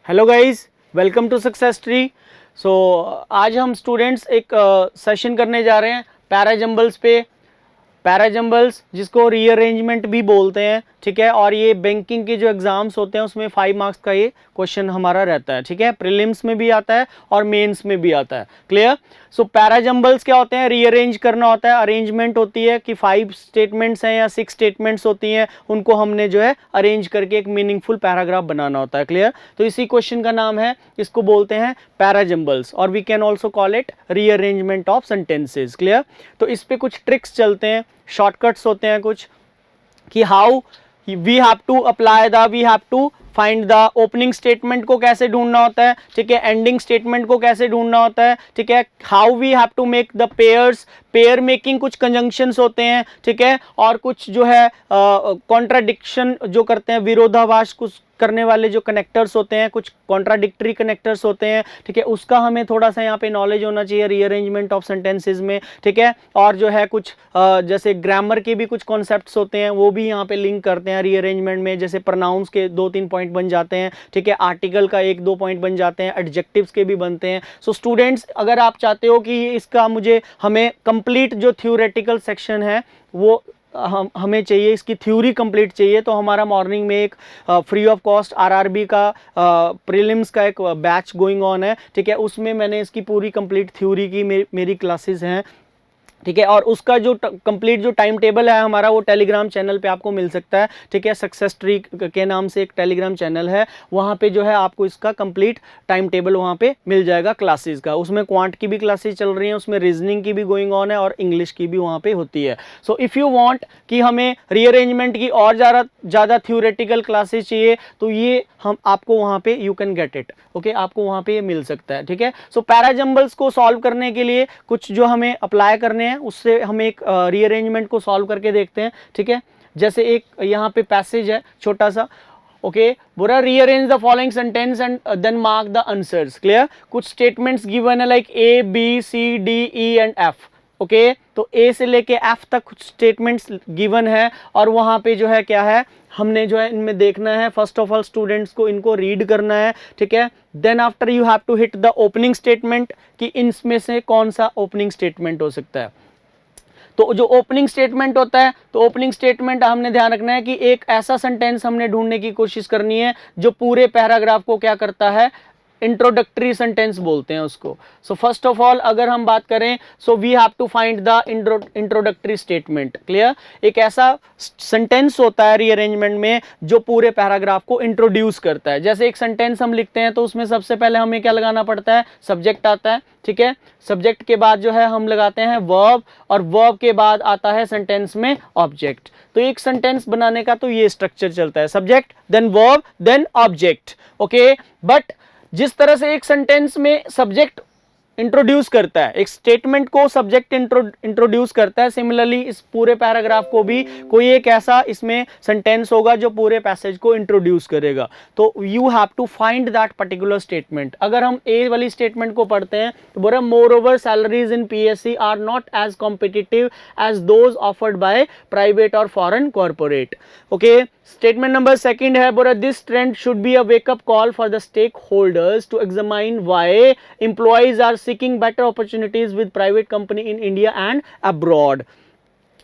Hello guys, welcome to Success Tree. So आज हम students एक सेशन करने जा रहे हैं पैराजम्बल्स पे। पैराजम्बल्स जिसको रीअरेंजमेंट भी बोलते हैं, ठीक है। और ये बैंकिंग के जो एग्जाम्स होते हैं उसमें 5 मार्क्स का ये क्वेश्चन हमारा रहता है, ठीक है। प्रीलिम्स में भी आता है और मेंस में भी आता है। क्लियर। सो पैराजम्बल्स क्या होते हैं? रीअरेंज करना होता है। अरेंजमेंट होती है कि 5 स्टेटमेंट्स हैं या 6 स्टेटमेंट्स होती हैं, उनको हमने जो है अरेंज करके एक मीनिंगफुल पैराग्राफ बनाना होता है। क्लियर। तो इसी क्वेश्चन का नाम है, इसको बोलते हैं पैराजम्बल्स, और we can also call it rearrangement of sentences. Clear. तो इस पे कुछ ट्रिक्स चलते हैं, शॉर्टकट्स होते हैं कुछ, कि how we have to find the opening statement को कैसे ढूंढना होता है, ठीक है। एंडिंग स्टेटमेंट को कैसे ढूंढना होता है, ठीक है। How we have to make the pairs, pair making कुछ कंजंक्शंस होते हैं, ठीक है। और कुछ जो है कॉन्ट्राडिक्शन जो करते हैं, विरोधाभास कुछ करने वाले जो कनेक्टर्स होते हैं, कुछ कॉन्ट्राडिक्टरी कनेक्टर्स होते हैं, ठीक है। उसका हमें थोड़ा सा यहाँ पे नॉलेज होना चाहिए रीअरेंजमेंट ऑफ सेंटेंसेस में, ठीक है। और जो है कुछ जैसे ग्रामर के भी कुछ कॉन्सेप्ट्स होते हैं, वो भी यहाँ पे लिंक करते हैं रीअरेंजमेंट में। जैसे प्रोनाउंस के 2-3 पॉइंट बन जाते हैं, ठीक है। आर्टिकल का 1-2 पॉइंट बन जाते हैं, एडजेक्टिव्स के भी बनते हैं। सो स्टूडेंट्स, अगर आप चाहते हो कि इसका हमें कंप्लीट जो थ्योरेटिकल सेक्शन है वो हमें चाहिए, इसकी थ्योरी कंप्लीट चाहिए, तो हमारा मॉर्निंग में एक फ्री ऑफ कॉस्ट आरआरबी का प्रीलिम्स का एक बैच गोइंग ऑन है, ठीक है। उसमें मैंने इसकी पूरी कंप्लीट थ्योरी की मेरी क्लासेस हैं, ठीक है। और उसका जो कंप्लीट जो टाइम टेबल है हमारा, वो टेलीग्राम चैनल पे आपको मिल सकता है, ठीक है। सक्सेस ट्री के नाम से एक टेलीग्राम चैनल है, वहाँ पे जो है आपको इसका कंप्लीट टाइम टेबल वहाँ पे मिल जाएगा क्लासेस का। उसमें क्वांट की भी क्लासेस चल रही हैं, उसमें रीजनिंग की भी गोइंग ऑन है, और इंग्लिश की भी वहाँ पे होती है। सो इफ़ यू वांट कि हमें रीअरेंजमेंट की और ज़्यादा थ्योरेटिकल क्लासेस चाहिए, तो ये हम आपको वहाँ पे you can get it, okay. आपको वहाँ पे ये मिल सकता है, ठीक है। सो पैराजम्बल्स को सॉल्व करने के लिए कुछ जो हमें अप्लाई करने हैं, उससे हम एक रीअरेंजमेंट को सॉल्व करके देखते हैं, ठीक है। जैसे एक यहाँ पे पैसेज है छोटा सा, ओके। बोला rearrange the following sentence and then mark the answers. Clear. कुछ स्टेटमेंट्स गिवन है like A B C D E and F, okay. तो ए से लेके एफ तक कुछ स्टेटमेंट्स गिवन है, और वहां पे जो है क्या है, हमने जो है इनमें देखना है। फर्स्ट ऑफ ऑल स्टूडेंट्स को इनको रीड करना है, ठीक है। Then after you have to hit the opening statement, कि इनमें से कौन सा ओपनिंग स्टेटमेंट हो सकता है। तो जो ओपनिंग स्टेटमेंट होता है, तो ओपनिंग स्टेटमेंट हमने ध्यान रखना है कि एक ऐसा सेंटेंस हमने ढूंढने की कोशिश करनी है जो पूरे पैराग्राफ को क्या करता है, इंट्रोडक्टरी सेंटेंस बोलते हैं उसको। सो फर्स्ट ऑफ ऑल अगर हम बात करें, so we have to find the introductory statement. Clear. एक ऐसा सेंटेंस होता है रीअरेंजमेंट में जो पूरे पैराग्राफ को इंट्रोड्यूस करता है। जैसे एक सेंटेंस हम लिखते हैं, तो उसमें सबसे पहले हमें क्या लगाना पड़ता है, सब्जेक्ट आता है, ठीक है। सब्जेक्ट के बाद जो है हम लगाते हैं वर्ब, और वर्ब के बाद आता है सेंटेंस में ऑब्जेक्ट। तो एक सेंटेंस बनाने का तो ये स्ट्रक्चर चलता है, subject then verb then object, okay. But जिस तरह से एक सेंटेंस में सब्जेक्ट इंट्रोड्यूस करता है, एक स्टेटमेंट को सब्जेक्ट इंट्रोड्यूस करता है, सिमिलरली इस पूरे पैराग्राफ को भी कोई एक ऐसा इसमें सेंटेंस होगा जो पूरे पैसेज को इंट्रोड्यूस करेगा। तो you have to find that particular statement. अगर हम ए वाली स्टेटमेंट को पढ़ते हैं, तो बोला moreover salaries in PSC are not as competitive as those offered by private और foreign corporate, okay. Statement number 2 है, बोला this trend should be a wake up call for the stakeholders to examine why employees are seeking better opportunities with private company in India and abroad.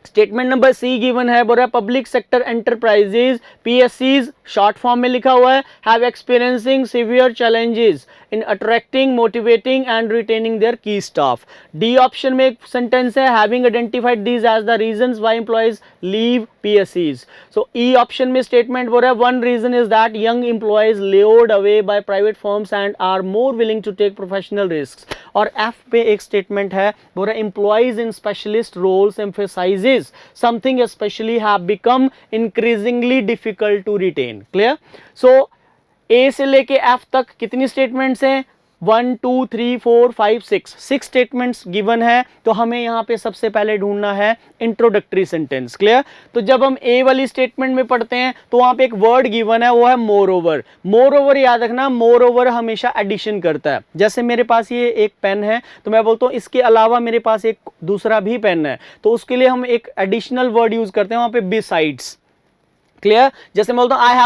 Statement number C given है, बोल रहा है public sector enterprises पीएससीज short form में लिखा हुआ है, have experiencing severe challenges in attracting motivating and retaining their key staff. D option में एक सेंटेंस है, having identified these as the reasons why employees leave पीएससीज। सो ई ऑप्शन में स्टेटमेंट बोल रहा है one reason is that young employees lured away by private firms and are more willing to take professional risk. और F पे एक statement है, बोल रहा है employees in specialist roles emphasises something especially have become increasingly difficult to retain. Clear? So A से लेके F तक कितनी स्टेटमेंट्स हैं, 1 2 3 4 5 6 स्टेटमेंट्स गिवन है। तो हमें यहाँ पे सबसे पहले ढूंढना है इंट्रोडक्टरी सेंटेंस। क्लियर। तो जब हम ए वाली स्टेटमेंट में पढ़ते हैं, तो वहां पे एक वर्ड गिवन है, वो है मोर ओवर। मोर ओवर याद रखना, मोर ओवर हमेशा एडिशन करता है। जैसे मेरे पास ये एक पेन है, तो मैं बोलता हूँ इसके अलावा मेरे पास एक दूसरा भी पेन है, तो उसके लिए हम एक एडिशनल वर्ड यूज करते हैं वहां पे बिसाइड्स, क्लियर। जैसे मैं बोलता हूं I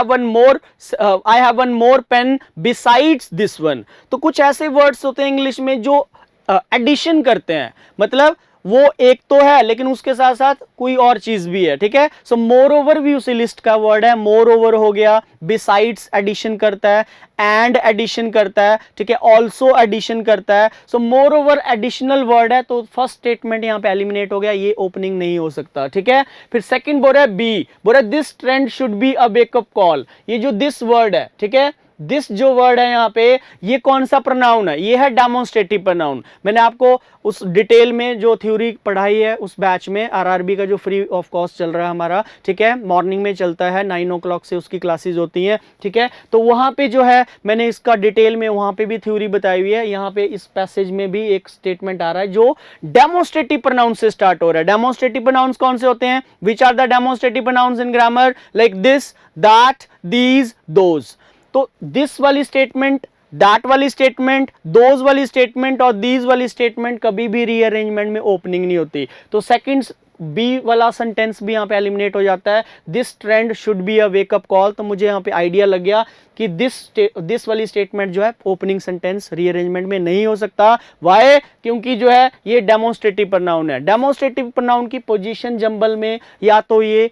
have one more pen besides this one, तो कुछ ऐसे वर्ड्स होते हैं इंग्लिश में जो एडिशन करते हैं, मतलब वो एक तो है लेकिन उसके साथ साथ कोई और चीज भी है, ठीक है। सो मोर ओवर भी उसी लिस्ट का वर्ड है, मोर ओवर हो गया, बिसाइड्स एडिशन करता है, एंड एडिशन करता है, ठीक है, ऑल्सो एडिशन करता है। सो मोर ओवर एडिशनल वर्ड है, तो फर्स्ट स्टेटमेंट यहां पे एलिमिनेट हो गया, ये ओपनिंग नहीं हो सकता, ठीक है। फिर सेकंड बोल रहा है बी, बोल रहा है this trend should be a wake up call, ये जो दिस वर्ड है, ठीक है, दिस जो वर्ड है यहाँ पे, ये कौन सा प्रोनाउन है, ये है डेमोन्स्ट्रेटिव प्रोनाउन। मैंने आपको उस डिटेल में जो थ्योरी पढ़ाई है उस बैच में, आरआरबी का जो फ्री ऑफ कॉस्ट चल रहा है हमारा, ठीक है, मॉर्निंग में चलता है 9 o'clock से उसकी क्लासेस होती हैं, ठीक है। तो वहां पे जो है मैंने इसका डिटेल में वहां पे भी थ्योरी बताई हुई है। यहाँ पे इस पैसेज में भी एक स्टेटमेंट आ रहा है जो डेमोन्स्ट्रेटिव प्रोनाउन से स्टार्ट हो रहा है। डेमोन्स्ट्रेटिव प्रोनाउंस कौन से होते हैं, which are the demonstrative pronouns in grammar, like this, that, these, those. तो दिस वाली स्टेटमेंट, दैट वाली स्टेटमेंट, दोज वाली स्टेटमेंट और दीज वाली स्टेटमेंट कभी भी रीअरेंजमेंट में ओपनिंग नहीं होती। तो सेकंड बी वाला सेंटेंस भी यहाँ पे एलिमिनेट हो जाता है, this trend should be a wake up call. तो मुझे यहाँ पे आइडिया लग गया कि दिस वाली स्टेटमेंट जो है ओपनिंग सेंटेंस रीअरेंजमेंट में नहीं हो सकता। वाई? क्योंकि जो है ये डेमोन्स्ट्रेटिव प्रोनाउन है। डेमोन्स्ट्रेटिव प्रोनाउन की पोजीशन जंबल में या तो ये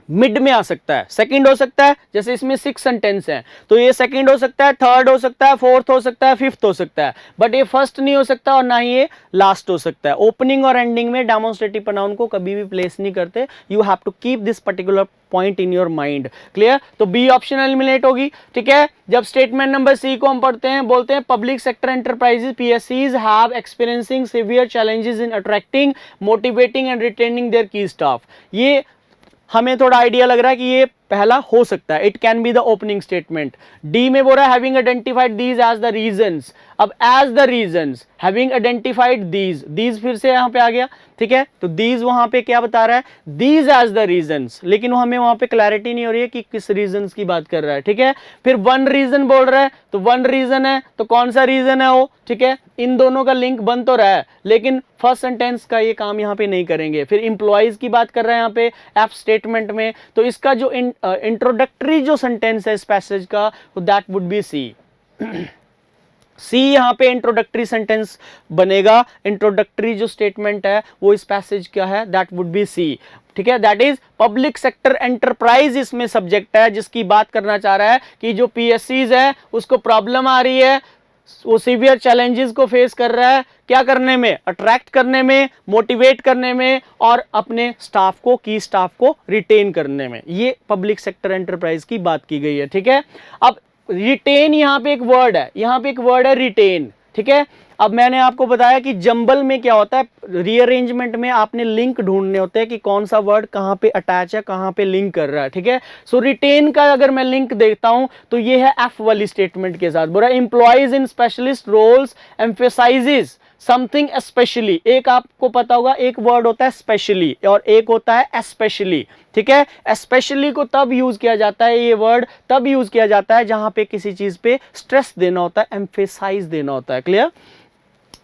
मिड में आ सकता है, सेकंड हो सकता है, जैसे इसमें 6 सेंटेंस हैं तो ये सेकंड हो सकता है, थर्ड हो सकता है, फोर्थ हो सकता है, फिफ्थ हो सकता है, बट ये फर्स्ट नहीं हो सकता और ना ही ये लास्ट हो सकता है। ओपनिंग और एंडिंग में डेमोन्स्ट्रेटिव प्रोनाउन को कभी भी प्लेस नहीं करते। You have to keep this particular point in your mind, clear. तो बी ऑप्शन एलिमिनेट होगी, ठीक है। जब स्टेटमेंट नंबर सी को हम पढ़ते हैं, बोलते हैं पब्लिक सेक्टर एंटरप्राइजेस पीएससीज have experiencing severe challenges in attracting, motivating and retaining their key staff. ये हमें थोड़ा आइडिया लग रहा है कि ये पहला हो सकता है, it can be the opening statement. D में बोल रहा है having identified these as the reasons. अब as the reasons, having identified these फिर से यहां पे आ गया, ठीक है। तो दीज वहां पे क्या बता रहा है, दीज एज द रीजंस, लेकिन हमें वहां पे क्लैरिटी नहीं हो रही है कि किस रीजंस की बात कर रहा है, ठीक है। फिर वन रीजन बोल रहा है, तो वन रीजन है तो कौन सा रीजन है वो, ठीक है। इन दोनों का लिंक बन तो रहा है लेकिन फर्स्ट सेंटेंस का ये काम यहाँ पे नहीं करेंगे। फिर इंप्लॉइज की बात कर रहे हैं यहाँ पे एफ स्टेटमेंट में, तो इसका जो इंट्रोडक्टरी जो सेंटेंस है इस पैसेज का, दैट वुड बी सी। सी यहां पे इंट्रोडक्टरी सेंटेंस बनेगा, इंट्रोडक्टरी जो स्टेटमेंट है वो इस पैसेज का है, दैट वुड बी सी, ठीक है। That is public sector enterprise इसमें सब्जेक्ट है जिसकी बात करना चाह रहा है कि जो पीएससीज है उसको प्रॉब्लम आ रही है, वो सीवियर चैलेंजेस को फेस कर रहा है, क्या करने में, अट्रैक्ट करने में, मोटिवेट करने में और अपने स्टाफ को, की स्टाफ को रिटेन करने में। ये पब्लिक सेक्टर एंटरप्राइज की बात की गई है, ठीक है। अब रिटेन यहां पे एक वर्ड है, यहां पे एक वर्ड है रिटेन, ठीक है। अब मैंने आपको बताया कि जंबल में क्या होता है, रीअरेंजमेंट में आपने लिंक ढूंढने होते हैं कि कौन सा वर्ड कहां पे अटैच है, कहां पे लिंक कर रहा है, ठीक है। सो रिटेन का अगर मैं लिंक देखता हूं तो ये है एफ वाली स्टेटमेंट के साथ, बोला employees in specialist roles emphasises something specially. एक आपको पता होगा, एक वर्ड होता है स्पेशली और एक होता है स्पेशली, ठीक है। स्पेशली को तब यूज किया जाता है, ये वर्ड तब यूज किया जाता है जहां पे किसी चीज पे स्ट्रेस देना होता है, एम्फेसाइज देना होता है, क्लियर।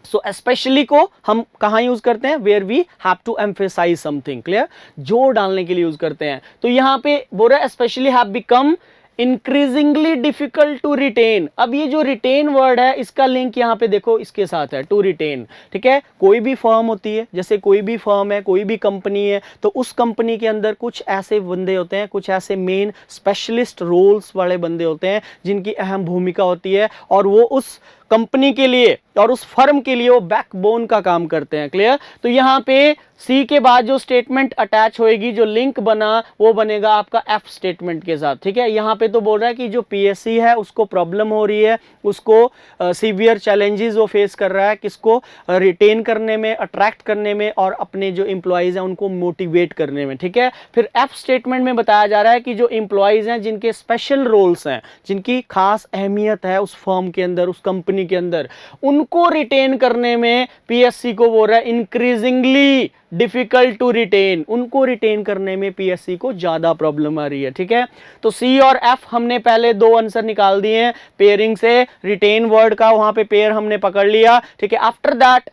सो स्पेशली को हम कहां यूज करते हैं, where we have to emphasise something, clear, जोर डालने के लिए यूज करते हैं। तो यहां पे बोल रहा है specially have become increasingly difficult to retain. अब ये जो रिटेन वर्ड है इसका लिंक यहाँ पे देखो इसके साथ है, टू रिटेन, ठीक है। कोई भी फर्म होती है, जैसे कोई भी फर्म है, कोई भी कंपनी है, तो उस कंपनी के अंदर कुछ ऐसे बंदे होते हैं, कुछ ऐसे मेन स्पेशलिस्ट रोल्स वाले बंदे होते हैं जिनकी अहम भूमिका होती है और वो उस कंपनी के लिए और उस फर्म के लिए वो बैकबोन का काम करते हैं, क्लियर। तो यहाँ पे सी के बाद जो स्टेटमेंट अटैच होएगी, जो लिंक बना वो बनेगा आपका एफ स्टेटमेंट के साथ, ठीक है। यहाँ पे तो बोल रहा है कि जो पीएससी है उसको प्रॉब्लम हो रही है, उसको सीवियर चैलेंजेस वो फेस कर रहा है, किसको रिटेन करने में, अट्रैक्ट करने में और अपने जो एम्प्लॉइज हैं उनको मोटिवेट करने में, ठीक है। फिर एफ स्टेटमेंट में बताया जा रहा है कि जो एम्प्लॉइज हैं जिनके स्पेशल रोल्स हैं, जिनकी खास अहमियत है उस फर्म के अंदर, उस कंपनी के अंदर, उनको रिटेन करने में पीएससी को बोल रहा है इंक्रीजिंगली डिफिकल्ट टू रिटेन। उनको रिटेन करने में पीएससी को ज्यादा प्रॉब्लम आ रही है, ठीक है। तो सी और एफ हमने पहले दो आंसर निकाल दिए हैं पेयरिंग से, रिटेन वर्ड का वहां पे पेयर हमने पकड़ लिया, ठीक है। आफ्टर दैट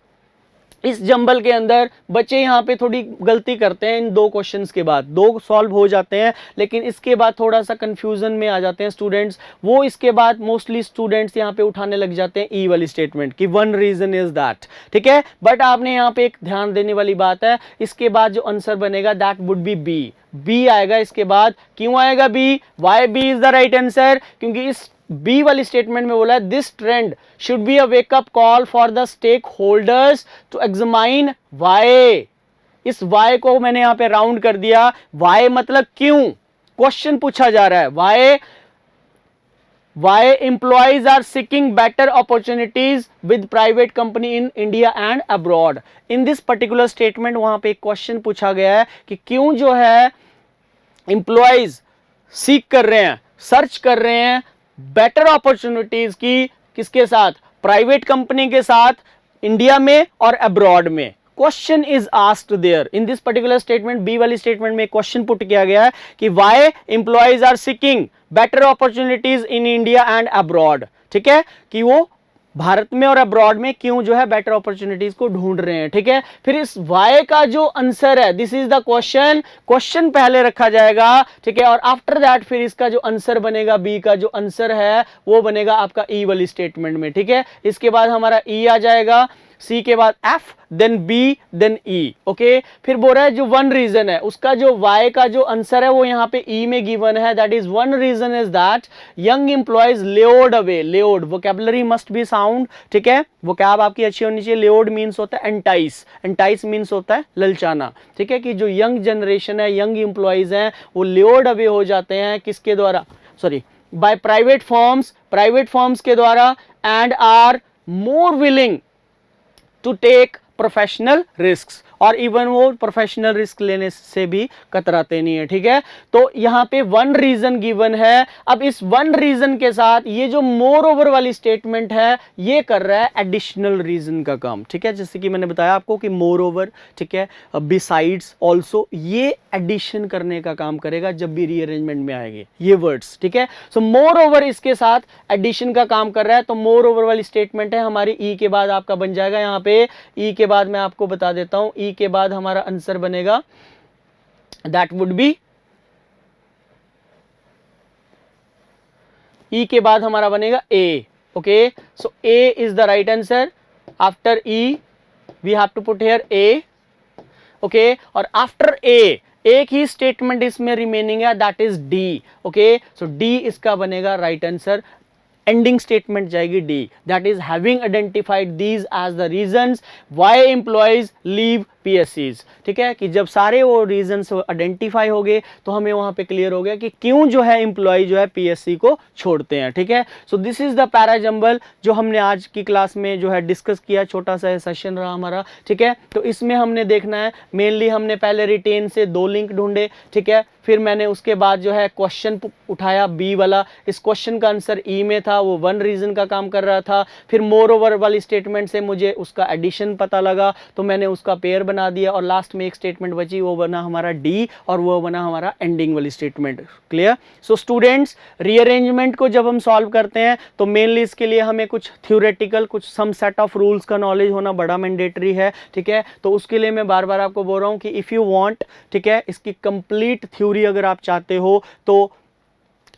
इस जंबल के अंदर बच्चे यहाँ पे थोड़ी गलती करते हैं, इन 2 क्वेश्चंस के बाद 2 सॉल्व हो जाते हैं, लेकिन इसके बाद थोड़ा सा कंफ्यूजन में आ जाते हैं स्टूडेंट्स। वो इसके बाद मोस्टली स्टूडेंट्स यहाँ पे उठाने लग जाते हैं ई वाली स्टेटमेंट कि वन रीजन इज दैट, ठीक है। बट आपने यहाँ पे एक ध्यान देने वाली बात है, इसके बाद जो आंसर बनेगा that would be B, B आएगा इसके बाद। क्यों आएगा B? Why B is the right answer? क्योंकि इस बी वाली स्टेटमेंट में बोला है this trend should be a wake up call for the stakeholders to examine why. इस वाई को मैंने यहां पे राउंड कर दिया। वाई मतलब क्यों, क्वेश्चन पूछा जा रहा है। Why employees are seeking better opportunities with private company in India and abroad. In this particular statement वहां पे एक क्वेश्चन पूछा गया है कि क्यों जो है एम्प्लॉइज सीख कर रहे हैं, सर्च कर रहे हैं बेटर अपॉर्चुनिटीज की, किसके साथ? प्राइवेट कंपनी के साथ, इंडिया में और अब्रॉड में। Question is asked there in this particular statement. B वाली स्टेटमेंट में क्वेश्चन पुट किया गया है कि why employees are seeking better opportunities in India and abroad, ठीक है, कि वो भारत में और अब्रॉड में क्यों जो है बेटर अपॉर्चुनिटीज को ढूंढ रहे हैं, ठीक है। फिर इस वाई का जो आंसर है, this is the question, question पहले रखा जाएगा, ठीक है, और आफ्टर दैट फिर इसका जो आंसर बनेगा, बी का जो आंसर है वो बनेगा आपका ई वाली स्टेटमेंट में, ठीक है। इसके बाद हमारा ई आ जाएगा, सी के बाद एफ, देन बी, देन ई, ओके। फिर बोल रहा है जो वन रीजन है, उसका जो वाई का जो आंसर है वो यहाँ पे ई में गिवन है, that is one reason is that young employees laid off away. Laid off vocabulary must be sound, ठीक है, वोकैब आपकी अच्छी होनी चाहिए। लेओड मीन्स होता है एंटाइस, एंटाइस मीन्स होता है ललचाना, ठीक है, कि जो यंग जनरेशन है, यंग एम्प्लॉइज हैं, वो लेओड अवे हो जाते हैं किसके द्वारा, सॉरी, बाय प्राइवेट फॉर्म्स के द्वारा, and are more willing to take professional risk, और इवन वो प्रोफेशनल रिस्क लेने से भी कतराते नहीं है, ठीक है। तो यहाँ पे वन रीजन गिवन है। अब इस वन रीजन के साथ ये जो मोर ओवर वाली स्टेटमेंट है ये कर रहा है एडिशनल रीजन का काम, ठीक है, जैसे कि मैंने बताया आपको कि मोर ओवर, ठीक है, बिसाइड्स, ऑल्सो, ये एडिशन करने का काम करेगा जब भी रीअरेंजमेंट में आएंगे ये वर्ड्स, ठीक है। सो मोर ओवर इसके साथ एडिशन का काम कर रहा है, तो मोर ओवर वाली स्टेटमेंट है हमारी। ई के बाद आपका बन जाएगा यहाँ पे, ई के बाद मैं आपको बता देता हूं, ई के बाद हमारा आंसर बनेगा दैट वुड बी, ई के बाद हमारा बनेगा A, okay. So A is the right answer. After E we have to put here A, okay, और आफ्टर ए एक ही स्टेटमेंट इसमें रिमेनिंग है, that is D, okay. So D इसका बनेगा राइट आंसर। एंडिंग स्टेटमेंट जाएगी D, that is having identified these as the reasons why employees leave PSCs, ठीक है, कि जब सारे वो रीजंस आइडेंटिफाई हो गए तो हमें वहां पे क्लियर हो गया कि क्यों जो है एम्प्लॉय जो है PSC को छोड़ते हैं, ठीक है। So this is the parajumble जो हमने आज की क्लास में जो है डिस्कस किया, छोटा सा सेशन रहा हमारा, ठीक है। तो इसमें हमने देखना है मेनली, हमने पहले रिटेन से 2 लिंक ढूंढे, ठीक है, फिर मैंने उसके बाद जो है क्वेश्चन उठाया बी वाला, इस क्वेश्चन का आंसर ई में था, वो वन रीजन का काम कर रहा था। फिर मोर ओवर वाली स्टेटमेंट से मुझे उसका एडिशन पता लगा तो मैंने उसका पेयर बना दिया, और लास्ट में एक स्टेटमेंट बची, वो बना हमारा डी, और वो बना हमारा एंडिंग वाली statement. Clear? So students, rearrangement को जब हम सॉल्व करते हैं तो मेनली इसके लिए हमें कुछ थ्योरेटिकल, कुछ सम सेट ऑफ रूल्स का नॉलेज होना बड़ा मैंडेटरी है, ठीक है। तो उसके लिए मैं बार बार आपको बोल रहा हूँ कि इफ़ यू वांट, ठीक है, इसकी कंप्लीट थ्योरी अगर आप चाहते हो तो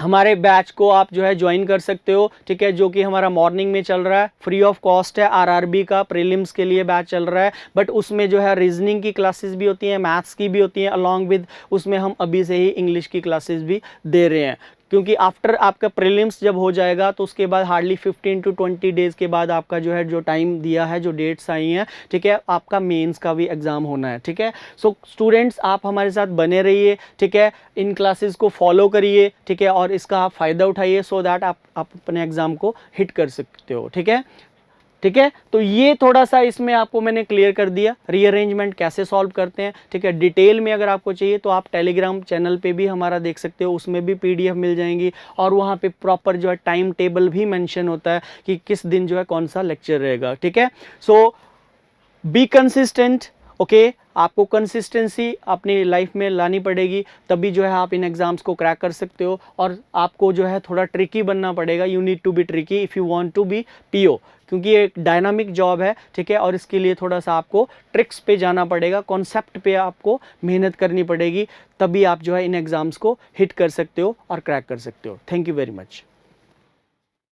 हमारे बैच को आप जो है ज्वाइन कर सकते हो, ठीक है, जो कि हमारा मॉर्निंग में चल रहा है, फ्री ऑफ कॉस्ट है। RRB का प्रीलिम्स के लिए बैच चल रहा है, बट उसमें जो है रीजनिंग की क्लासेस भी होती हैं, मैथ्स की भी होती हैं, अलॉन्ग विद उसमें हम अभी से ही इंग्लिश की क्लासेस भी दे रहे हैं, क्योंकि आफ्टर आपका प्रीलिम्स जब हो जाएगा तो उसके बाद हार्डली 15 to 20 डेज़ के बाद आपका जो है, जो टाइम दिया है, जो डेट्स आई हैं, ठीक है, आपका मेंस का भी एग्ज़ाम होना है, ठीक है। सो स्टूडेंट्स, आप हमारे साथ बने रहिए, ठीक है, इन क्लासेस को फॉलो करिए, ठीक है, और इसका आप फ़ायदा उठाइए सो दैट आप अपने एग्ज़ाम को हिट कर सकते हो, ठीक है, ठीक है। तो ये थोड़ा सा इसमें आपको मैंने क्लियर कर दिया रीअरेंजमेंट कैसे सॉल्व करते हैं, ठीक है। डिटेल में अगर आपको चाहिए तो आप टेलीग्राम चैनल पे भी हमारा देख सकते हो, उसमें भी PDF मिल जाएंगी, और वहाँ पे प्रॉपर जो है टाइम टेबल भी मेंशन होता है कि किस दिन जो है कौन सा लेक्चर रहेगा, ठीक है। सो बी कंसिस्टेंट, ओके, आपको कंसिस्टेंसी अपनी लाइफ में लानी पड़ेगी, तभी जो है आप इन एग्ज़ाम्स को क्रैक कर सकते हो। और आपको जो है थोड़ा ट्रिकी बनना पड़ेगा, you need to be tricky if you want to be PO, क्योंकि ये एक डायनामिक जॉब है, ठीक है। और इसके लिए थोड़ा सा आपको ट्रिक्स पे जाना पड़ेगा, कॉन्सेप्ट पे आपको मेहनत करनी पड़ेगी, तभी आप जो है इन एग्ज़ाम्स को हिट कर सकते हो और क्रैक कर सकते हो। Thank you very much.